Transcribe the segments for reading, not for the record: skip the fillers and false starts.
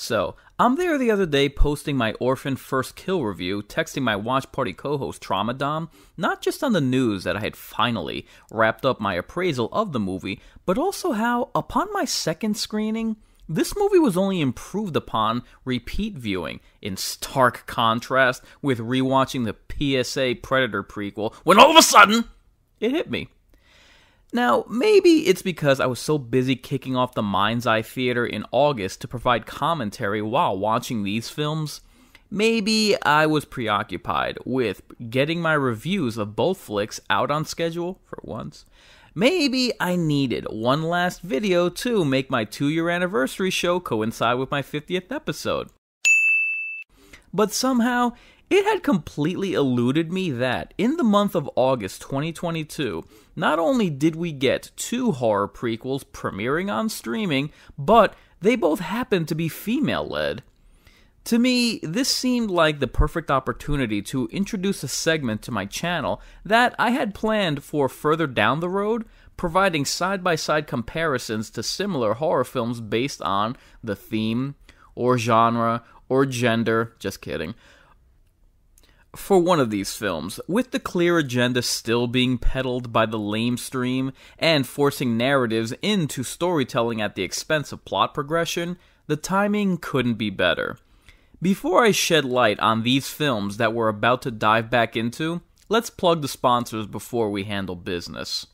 So, I'm there the other day posting my Orphan First Kill review, texting my watch party co-host Tramadom, not just on the news that I had finally wrapped up my appraisal of the movie, but also how, upon my second screening, this movie was only improved upon repeat viewing, in stark contrast with rewatching the PSA Predator prequel, when all of a sudden, it hit me. Now, maybe it's because I was so busy kicking off the Mind's Eye Theater in August to provide commentary while watching these films. Maybe I was preoccupied with getting my reviews of both flicks out on schedule for once. Maybe I needed one last video to make my 2-year anniversary show coincide with my 50th episode. But somehow, it had completely eluded me that, in the month of August 2022, not only did we get 2 horror prequels premiering on streaming, but they both happened to be female-led. To me, this seemed like the perfect opportunity to introduce a segment to my channel that I had planned for further down the road, providing side-by-side comparisons to similar horror films based on the theme, or genre, or gender, just kidding, for one of these films, with the clear agenda still being peddled by the lamestream and forcing narratives into storytelling at the expense of plot progression, the timing couldn't be better. Before I shed light on these films that we're about to dive back into, let's plug the sponsors before we handle business.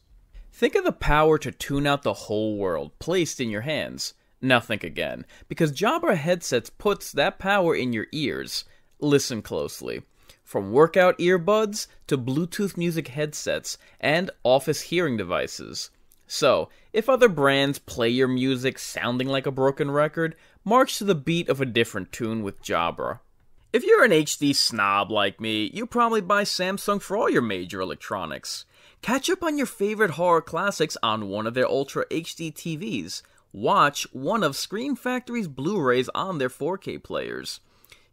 Think of the power to tune out the whole world placed in your hands. Now think again, because Jabra Headsets puts that power in your ears. Listen closely. From workout earbuds to Bluetooth music headsets and office hearing devices. So, if other brands play your music sounding like a broken record, march to the beat of a different tune with Jabra. If you're an HD snob like me, you probably buy Samsung for all your major electronics. Catch up on your favorite horror classics on one of their Ultra HD TVs. Watch one of Screen Factory's Blu-rays on their 4K players.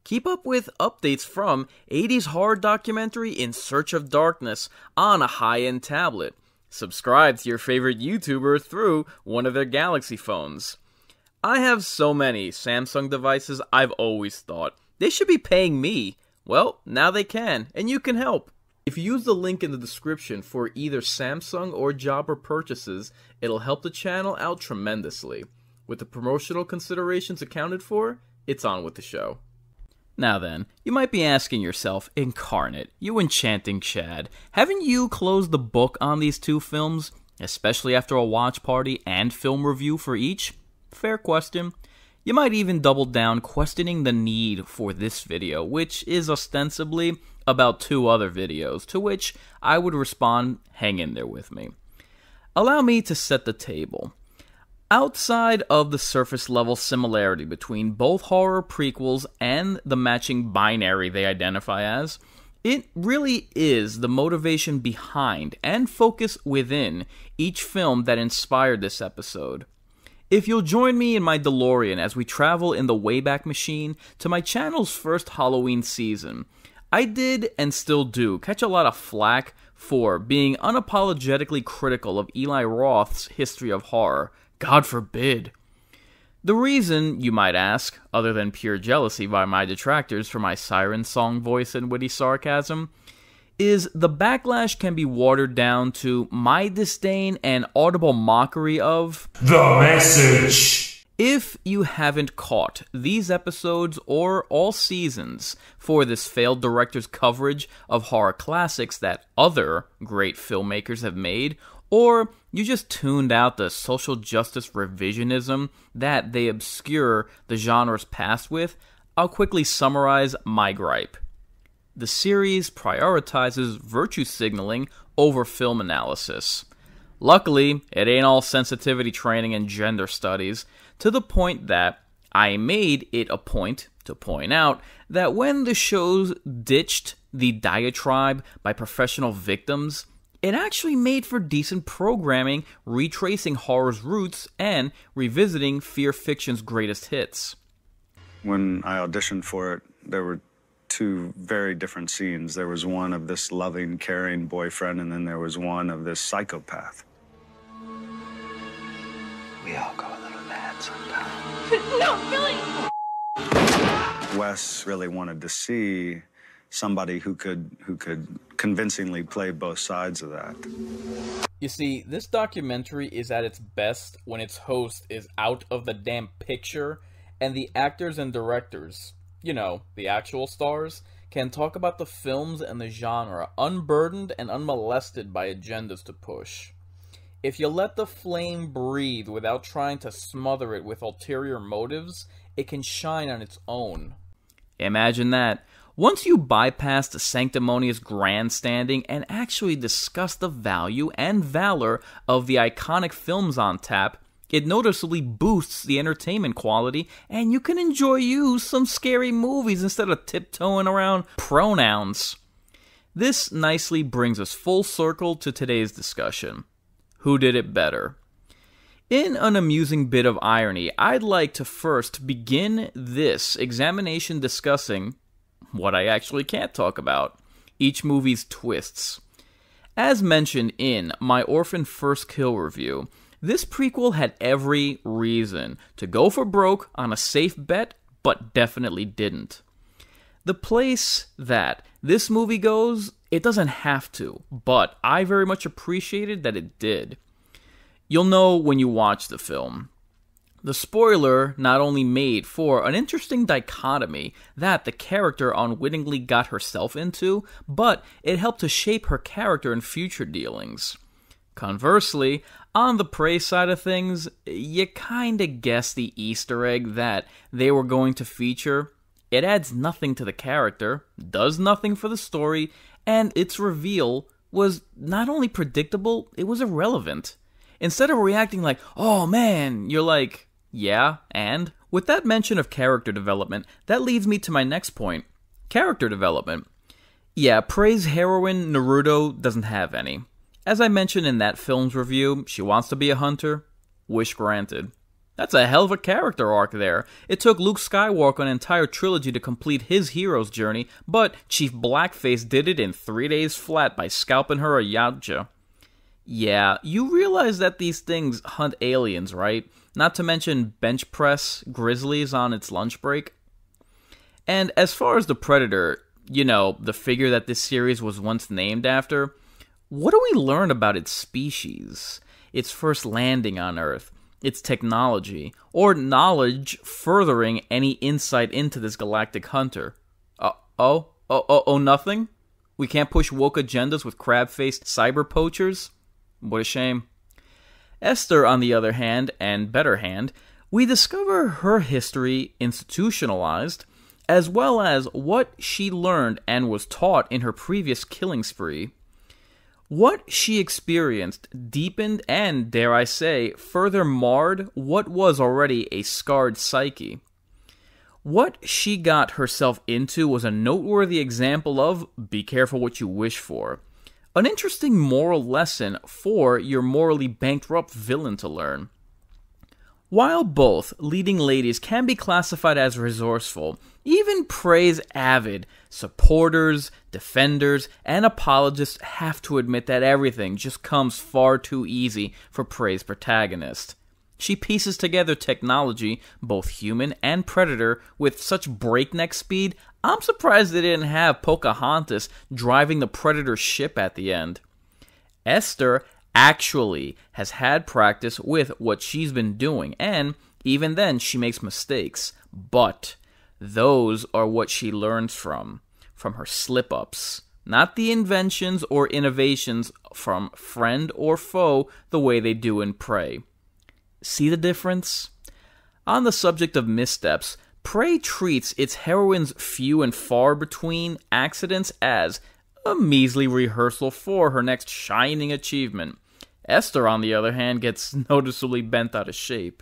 Keep up with updates from 80s horror documentary In Search of Darkness on a high-end tablet. Subscribe to your favorite YouTuber through one of their Galaxy phones. I have so many Samsung devices, I've always thought they should be paying me. Well, now they can, and you can help. If you use the link in the description for either Samsung or Jabra purchases, it'll help the channel out tremendously. With the promotional considerations accounted for, it's on with the show. Now then, you might be asking yourself, Inkarnate, you enchanting Chad, haven't you closed the book on these 2 films, especially after a watch party and film review for each? Fair question. You might even double down questioning the need for this video, which is ostensibly about 2 other videos, to which I would respond, hang in there with me. Allow me to set the table. Outside of the surface level similarity between both horror prequels and the matching binary they identify as, it really is the motivation behind and focus within each film that inspired this episode. If you'll join me in my DeLorean as we travel in the Wayback Machine to my channel's first Halloween season, I did and still do catch a lot of flack for being unapologetically critical of Eli Roth's history of horror. God forbid. The reason, you might ask, other than pure jealousy by my detractors for my siren song voice and witty sarcasm, is the backlash can be watered down to my disdain and audible mockery of the message. If you haven't caught these episodes or all seasons for this failed director's coverage of horror classics that other great filmmakers have made, or you just tuned out the social justice revisionism that they obscure the genre's past with, I'll quickly summarize my gripe. The series prioritizes virtue signaling over film analysis. Luckily, it ain't all sensitivity training and gender studies, to the point that I made it a point to point out that when the shows ditched the diatribe by professional victims, it actually made for decent programming, retracing horror's roots and revisiting fear fiction's greatest hits. When I auditioned for it, there were 2 very different scenes. There was one of this loving, caring boyfriend, and then there was one of this psychopath. We all go a little mad sometimes. No, Billy! Wes really wanted to see somebody who could convincingly play both sides of that. You see, this documentary is at its best when its host is out of the damn picture and the actors and directors, you know, the actual stars, can talk about the films and the genre unburdened and unmolested by agendas to push. If you let the flame breathe without trying to smother it with ulterior motives, it can shine on its own. Imagine that. Once you bypass the sanctimonious grandstanding and actually discuss the value and valor of the iconic films on tap, it noticeably boosts the entertainment quality, and you can enjoy some scary movies instead of tiptoeing around pronouns. This nicely brings us full circle to today's discussion. Who did it better? In an amusing bit of irony, I'd like to first begin this examination discussing what I actually can't talk about, each movie's twists. As mentioned in my Orphan First Kill review, this prequel had every reason to go for broke on a safe bet, but definitely didn't. The place that this movie goes, it doesn't have to, but I very much appreciated that it did. You'll know when you watch the film. The spoiler not only made for an interesting dichotomy that the character unwittingly got herself into, but it helped to shape her character in future dealings. Conversely, on the prey side of things, you kinda guess the Easter egg that they were going to feature. It adds nothing to the character, does nothing for the story, and its reveal was not only predictable, it was irrelevant. Instead of reacting like, oh man, you're like, yeah, and? With that mention of character development, that leads me to my next point. Character development. Yeah, Prey's heroine, Naruto, doesn't have any. As I mentioned in that film's review, she wants to be a hunter. Wish granted. That's a hell of a character arc there. It took Luke Skywalker an entire trilogy to complete his hero's journey, but Chief Blackface did it in 3 days flat by scalping her a Yautja. Yeah, you realize that these things hunt aliens, right? Not to mention bench press grizzlies on its lunch break. And as far as the Predator, you know, the figure that this series was once named after, what do we learn about its species, its first landing on Earth, its technology, or knowledge furthering any insight into this galactic hunter? Nothing? We can't push woke agendas with crab-faced cyber poachers? What a shame. Esther, on the other hand, and better hand, we discover her history institutionalized, as well as what she learned and was taught in her previous killing spree. What she experienced deepened and, dare I say, further marred what was already a scarred psyche. What she got herself into was a noteworthy example of be careful what you wish for. An interesting moral lesson for your morally bankrupt villain to learn. While both leading ladies can be classified as resourceful, even Prey's avid supporters, defenders, and apologists have to admit that everything just comes far too easy for Prey's protagonist. She pieces together technology, both human and Predator, with such breakneck speed, I'm surprised they didn't have Pocahontas driving the Predator ship at the end. Esther actually has had practice with what she's been doing, and even then she makes mistakes. But those are what she learns from her slip-ups, not the inventions or innovations from friend or foe the way they do in Prey. See the difference? On the subject of missteps, Prey treats its heroine's few and far between accidents as a measly rehearsal for her next shining achievement. Esther, on the other hand, gets noticeably bent out of shape.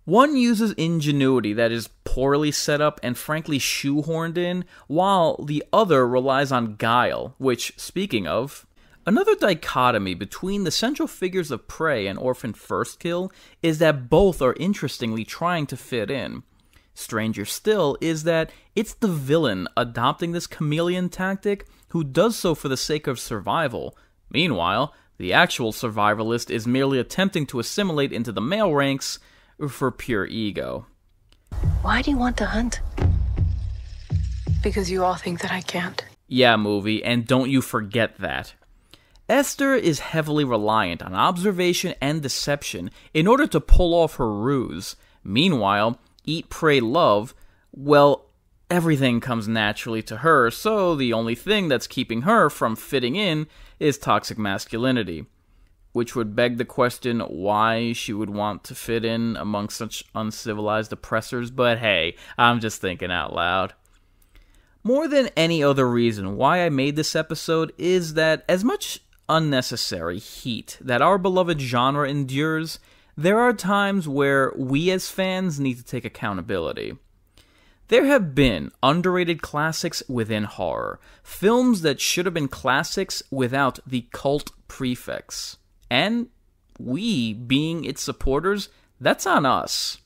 One uses ingenuity that is poorly set up and frankly shoehorned in, while the other relies on guile, which, speaking of, another dichotomy between the central figures of Prey and Orphan First Kill is that both are interestingly trying to fit in. Stranger still is that it's the villain adopting this chameleon tactic who does so for the sake of survival. Meanwhile, the actual survivalist is merely attempting to assimilate into the male ranks for pure ego. Why do you want to hunt? Because you all think that I can't. Yeah, movie, and don't you forget that. Esther is heavily reliant on observation and deception in order to pull off her ruse. Meanwhile, Eat, Pray, Love, well, everything comes naturally to her, so the only thing that's keeping her from fitting in is toxic masculinity. Which would beg the question why she would want to fit in among such uncivilized oppressors, but hey, I'm just thinking out loud. More than any other reason why I made this episode is that as much unnecessary heat that our beloved genre endures, there are times where we as fans need to take accountability. There have been underrated classics within horror, films that should have been classics without the cult prefix. And we, being its supporters, that's on us.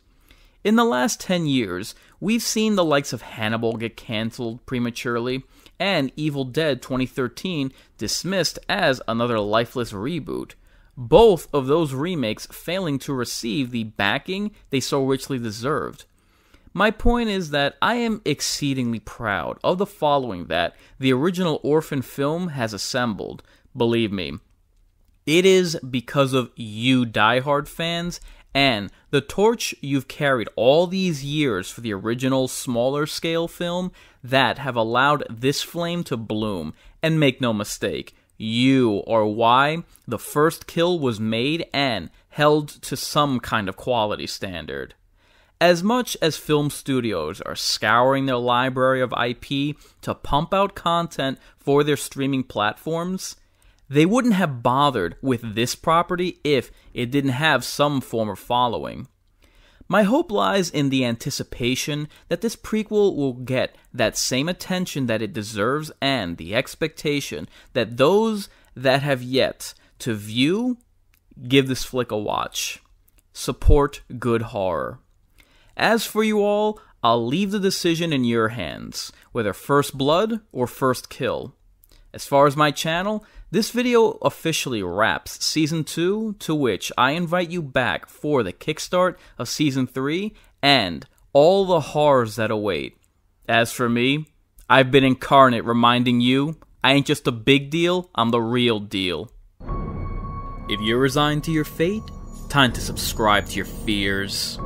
In the last 10 years, we've seen the likes of Hannibal get cancelled prematurely, and Evil Dead 2013 dismissed as another lifeless reboot, both of those remakes failing to receive the backing they so richly deserved. My point is that I am exceedingly proud of the following that the original Orphan film has assembled. Believe me, it is because of you diehard fans and the torch you've carried all these years for the original smaller scale film that have allowed this flame to bloom. And make no mistake, you are why the first kill was made and held to some kind of quality standard. As much as film studios are scouring their library of IP to pump out content for their streaming platforms, they wouldn't have bothered with this property if it didn't have some form of following. My hope lies in the anticipation that this prequel will get that same attention that it deserves and the expectation that those that have yet to view give this flick a watch. Support good horror. As for you all, I'll leave the decision in your hands, whether first blood or first kill. As far as my channel, this video officially wraps Season 2, to which I invite you back for the kickstart of Season 3 and all the horrors that await. As for me, I've been Inkarnate reminding you, I ain't just a big deal, I'm the real deal. If you're resigned to your fate, time to subscribe to your fears.